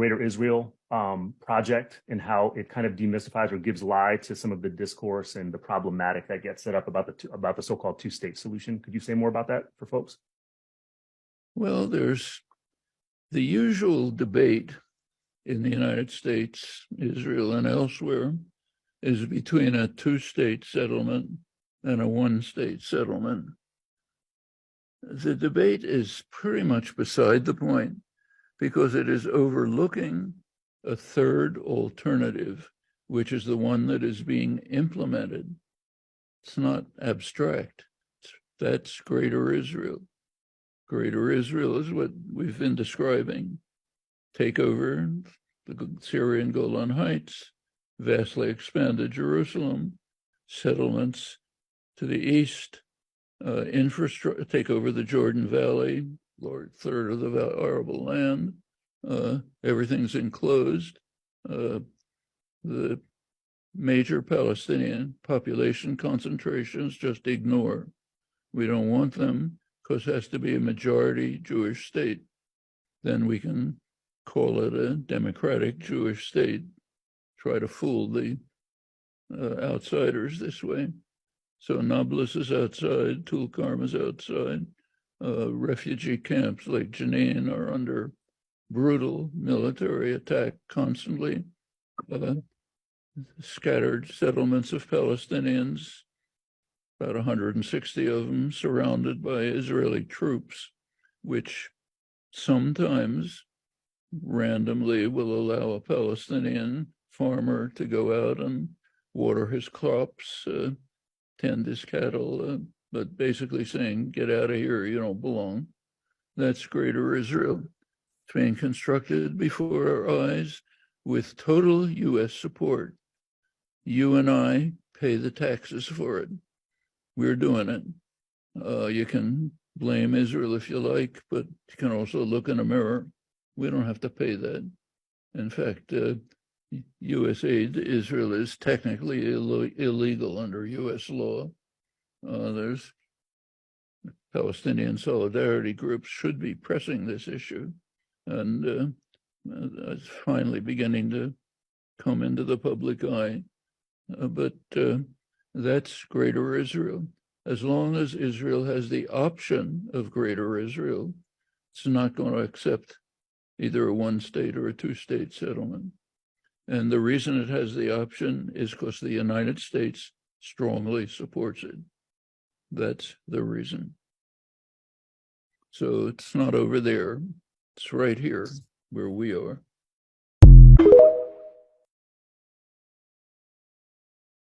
Greater Israel project and how it kind of demystifies or gives lie to some of the discourse and the problematic that gets set up about the so-called two-state solution. Could you say more about that for folks? Well, there's the usual debate in the United States, Israel, and elsewhere is between a two-state settlement and a one-state settlement. The debate is pretty much beside the point because it is overlooking a third alternative, which is the one that is being implemented. It's not abstract. That's Greater Israel. Greater Israel is what we've been describing. Take over the Syrian Golan Heights, vastly expanded Jerusalem, settlements to the east, infrastructure, take over the Jordan Valley, third of the arable land, everything's enclosed. The major Palestinian population concentrations just ignore. We don't want them because it has to be a majority Jewish state. Then we can call it a democratic Jewish state, try to fool the outsiders this way. So Nablus is outside, Tulkarm is outside. Refugee camps like Jenin are under brutal military attack constantly. Scattered settlements of Palestinians, about 160 of them surrounded by Israeli troops, which sometimes randomly will allow a Palestinian farmer to go out and water his crops, tend his cattle, but basically saying, get out of here, you don't belong. That's Greater Israel. It's being constructed before our eyes with total U.S. support. You and I pay the taxes for it. We're doing it. You can blame Israel if you like, but you can also look in a mirror. We don't have to pay that. In fact, U.S. aid to Israel is technically illegal under U.S. law. There's Palestinian solidarity groups should be pressing this issue, and it's finally beginning to come into the public eye. But that's Greater Israel. As long as Israel has the option of Greater Israel, it's not going to accept either a one-state or a two-state settlement. And the reason it has the option is because the United States strongly supports it. That's the reason. So it's not over there. It's right here where we are.